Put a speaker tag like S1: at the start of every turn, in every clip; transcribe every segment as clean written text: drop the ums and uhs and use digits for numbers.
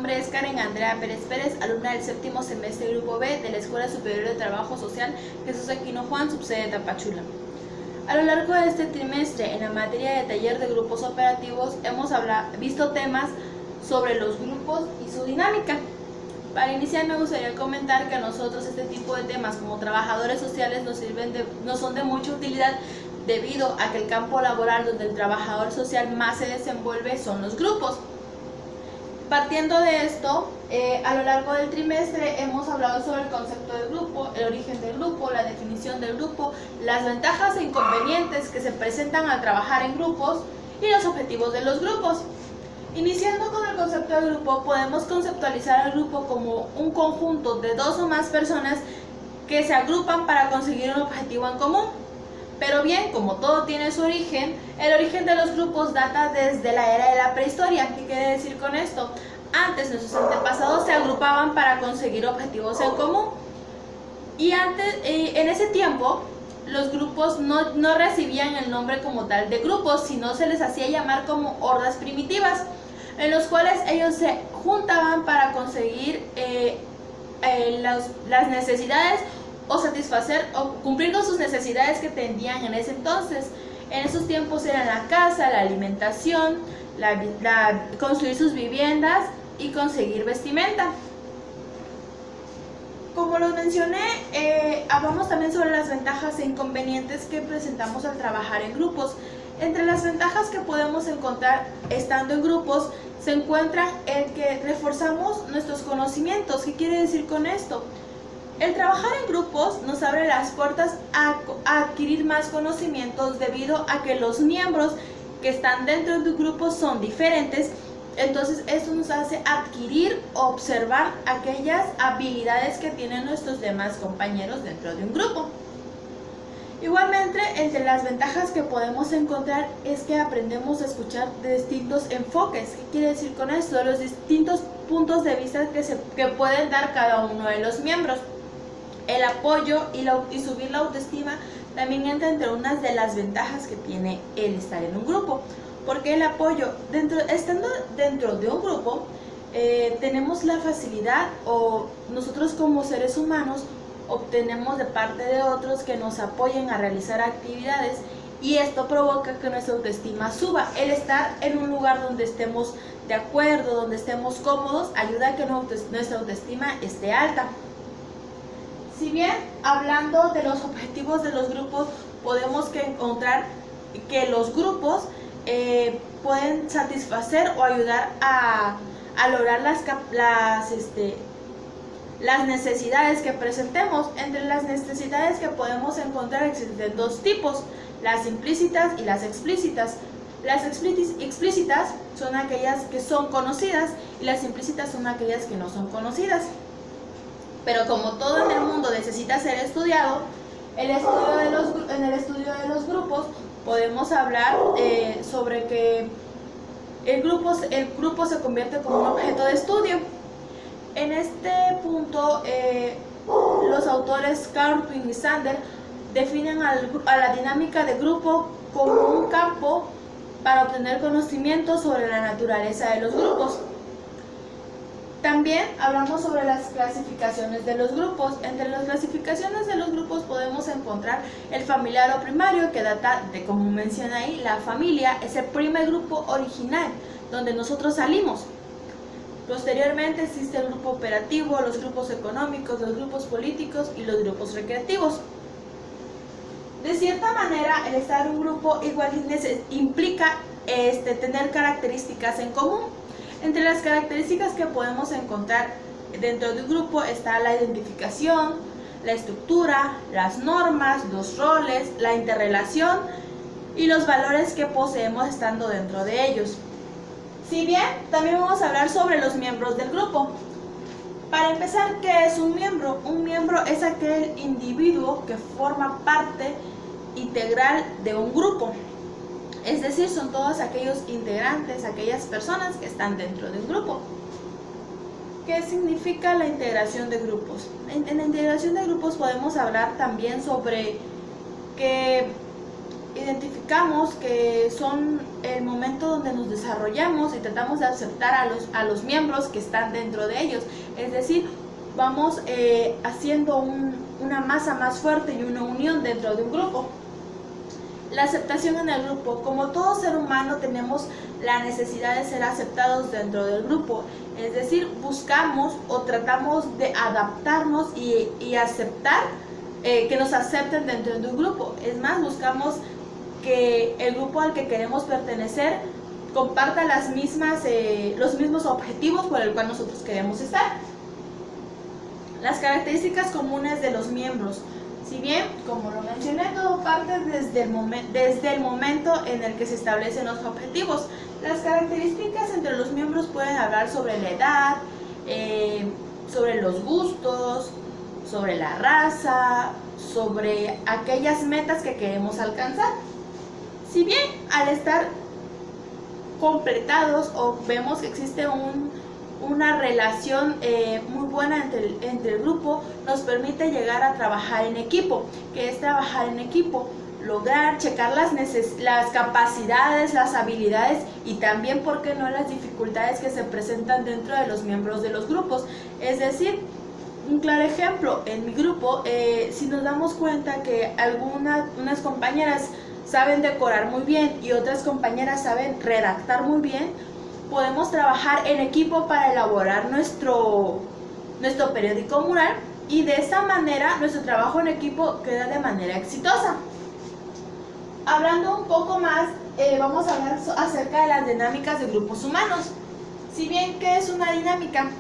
S1: nombre es Karen Andrea Pérez Pérez, alumna del séptimo semestre Grupo B de la Escuela Superior de Trabajo Social Jesús Aquino Juan, subsede Tapachula. A lo largo de este trimestre, en la materia de taller de grupos operativos, hemos visto temas sobre los grupos y su dinámica. Para iniciar, me gustaría comentar que a nosotros este tipo de temas como trabajadores sociales nos son de mucha utilidad debido a que el campo laboral donde el trabajador social más se desenvuelve son los grupos. Partiendo de esto, a lo largo del trimestre hemos hablado sobre el concepto del grupo, el origen del grupo, la definición del grupo, las ventajas e inconvenientes que se presentan al trabajar en grupos y los objetivos de los grupos. Iniciando con el concepto del grupo, podemos conceptualizar al grupo como un conjunto de dos o más personas que se agrupan para conseguir un objetivo en común. Pero bien, como todo tiene su origen, el origen de los grupos data desde la era de la prehistoria. ¿Qué quiere decir con esto? Antes nuestros antepasados se agrupaban para conseguir objetivos en común. Y en ese tiempo, los grupos no recibían el nombre como tal de grupos, sino se les hacía llamar como hordas primitivas, en los cuales ellos se juntaban para conseguir las necesidades o satisfacer o cumplir con sus necesidades que tenían en ese entonces. En esos tiempos eran la casa, la alimentación, construir sus viviendas y conseguir vestimenta. Como lo mencioné, hablamos también sobre las ventajas e inconvenientes que presentamos al trabajar en grupos. Entre las ventajas que podemos encontrar estando en grupos se encuentra el que reforzamos nuestros conocimientos. ¿Qué quiere decir con esto? El trabajar en grupos nos abre las puertas a adquirir más conocimientos debido a que los miembros que están dentro de un grupo son diferentes. Entonces esto nos hace adquirir o observar aquellas habilidades que tienen nuestros demás compañeros dentro de un grupo. Igualmente, entre las ventajas que podemos encontrar es que aprendemos a escuchar de distintos enfoques. ¿Qué quiere decir con esto? De los distintos puntos de vista que pueden dar cada uno de los miembros. El apoyo y subir la autoestima también entra entre unas de las ventajas que tiene el estar en un grupo. Porque el apoyo, estando dentro de un grupo, tenemos la facilidad, o nosotros como seres humanos obtenemos de parte de otros que nos apoyen a realizar actividades, y esto provoca que nuestra autoestima suba. El estar en un lugar donde estemos de acuerdo, donde estemos cómodos, ayuda a que nuestra autoestima esté alta. Si bien hablando de los objetivos de los grupos, podemos encontrar que los grupos pueden satisfacer o ayudar a lograr las necesidades que presentemos. Entre las necesidades que podemos encontrar existen dos tipos: las implícitas y las explícitas. Las explícitas son aquellas que son conocidas y las implícitas son aquellas que no son conocidas. Pero como todo en el mundo necesita ser estudiado, en el estudio de los grupos podemos hablar sobre que el grupo se convierte como un objeto de estudio. En este punto, los autores Carpin y Sander definen a la dinámica de grupo como un campo para obtener conocimiento sobre la naturaleza de los grupos. También hablamos sobre las clasificaciones de los grupos. Entre las clasificaciones de los grupos podemos encontrar el familiar o primario, que data de, como menciona ahí, la familia es el primer grupo original donde nosotros salimos. Posteriormente existe el grupo operativo, los grupos económicos, los grupos políticos y los grupos recreativos. De cierta manera, el estar en un grupo igual implica tener características en común. Entre las características que podemos encontrar dentro de un grupo está la identificación, la estructura, las normas, los roles, la interrelación y los valores que poseemos estando dentro de ellos. Si bien, también vamos a hablar sobre los miembros del grupo. Para empezar, ¿qué es un miembro? Un miembro es aquel individuo que forma parte integral de un grupo. Es decir, son todos aquellos integrantes, aquellas personas que están dentro de un grupo. ¿Qué significa la integración de grupos? En la integración de grupos podemos hablar también sobre que identificamos que son el momento donde nos desarrollamos y tratamos de aceptar a los miembros que están dentro de ellos. Es decir, vamos haciendo una masa más fuerte y una unión dentro de un grupo. La aceptación en el grupo. Como todo ser humano tenemos la necesidad de ser aceptados dentro del grupo. Es decir, buscamos o tratamos de adaptarnos y aceptar que nos acepten dentro de un grupo. Es más, buscamos que el grupo al que queremos pertenecer comparta los mismos objetivos por el cual nosotros queremos estar. Las características comunes de los miembros. Si bien, como lo mencioné, todo parte desde el momento en el que se establecen los objetivos. Las características entre los miembros pueden hablar sobre la edad, sobre los gustos, sobre la raza, sobre aquellas metas que queremos alcanzar. Si bien al estar completados o vemos que existe una relación muy buena entre el grupo, nos permite llegar a trabajar en equipo. ¿Qué es trabajar en equipo? Lograr checar las capacidades, las habilidades y también, ¿por qué no?, las dificultades que se presentan dentro de los miembros de los grupos. Es decir, un claro ejemplo, en mi grupo, si nos damos cuenta que unas compañeras saben decorar muy bien y otras compañeras saben redactar muy bien, podemos trabajar en equipo para elaborar nuestro periódico mural y de esa manera nuestro trabajo en equipo queda de manera exitosa. Hablando un poco más, vamos a hablar acerca de las dinámicas de grupos humanos. Si bien, ¿qué es una dinámica?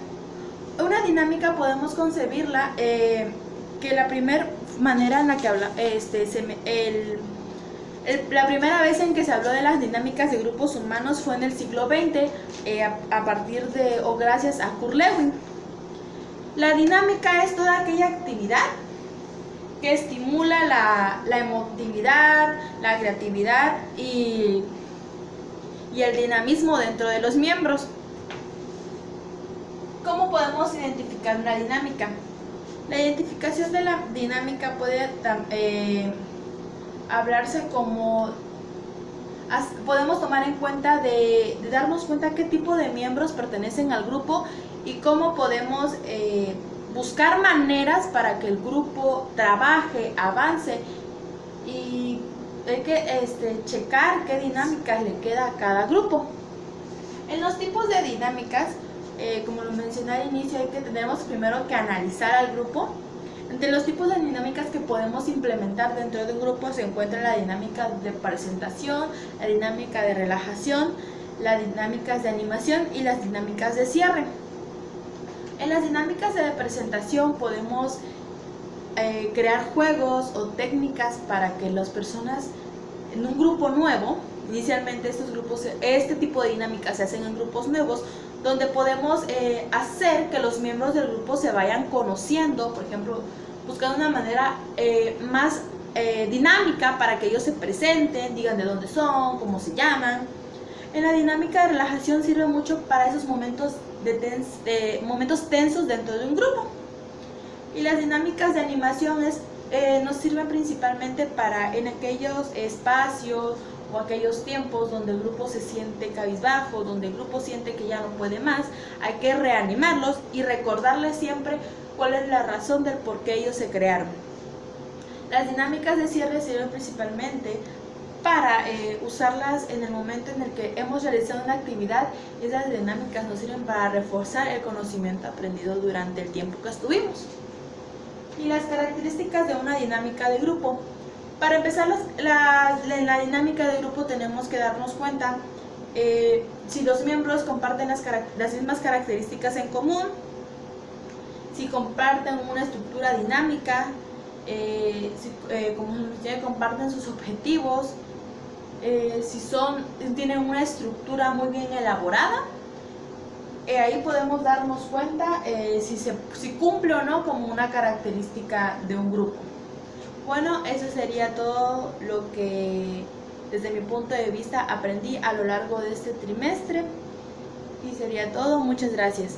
S1: Una dinámica podemos concebirla que la primera manera en la que habla, la primera vez en que se habló de las dinámicas de grupos humanos fue en el siglo XX, a partir de o gracias a Kurt Lewin. La dinámica es toda aquella actividad que estimula la emotividad, la creatividad y el dinamismo dentro de los miembros. ¿Cómo podemos identificar una dinámica? La identificación de la dinámica puede hablarse como podemos tomar en cuenta de darnos cuenta qué tipo de miembros pertenecen al grupo y cómo podemos buscar maneras para que el grupo trabaje, avance, y hay que checar qué dinámicas le queda a cada grupo. En los tipos de dinámicas, como lo mencioné al inicio, tenemos primero que analizar al grupo. Entre los tipos de dinámicas que podemos implementar dentro de un grupo se encuentra la dinámica de presentación, la dinámica de relajación, las dinámicas de animación y las dinámicas de cierre. En las dinámicas de presentación podemos crear juegos o técnicas para que las personas en un grupo nuevo, inicialmente este tipo de dinámicas se hacen en grupos nuevos, donde podemos hacer que los miembros del grupo se vayan conociendo, por ejemplo, buscando una manera más dinámica para que ellos se presenten, digan de dónde son, cómo se llaman. En la dinámica de relajación sirve mucho para esos momentos momentos tensos dentro de un grupo. Y las dinámicas de animación nos sirven principalmente para en aquellos espacios o aquellos tiempos donde el grupo se siente cabizbajo, donde el grupo siente que ya no puede más. Hay que reanimarlos y recordarles siempre cuál es la razón del por qué ellos se crearon. Las dinámicas de cierre sirven principalmente para usarlas en el momento en el que hemos realizado una actividad. Esas dinámicas nos sirven para reforzar el conocimiento aprendido durante el tiempo que estuvimos. Y las características de una dinámica de grupo. Para empezar, en la dinámica de grupo tenemos que darnos cuenta si los miembros comparten las mismas características en común, si comparten una estructura dinámica, si comparten sus objetivos, si tienen una estructura muy bien elaborada. Ahí podemos darnos cuenta si cumple o no como una característica de un grupo. Bueno, eso sería todo lo que desde mi punto de vista aprendí a lo largo de este trimestre. Y sería todo. Muchas gracias.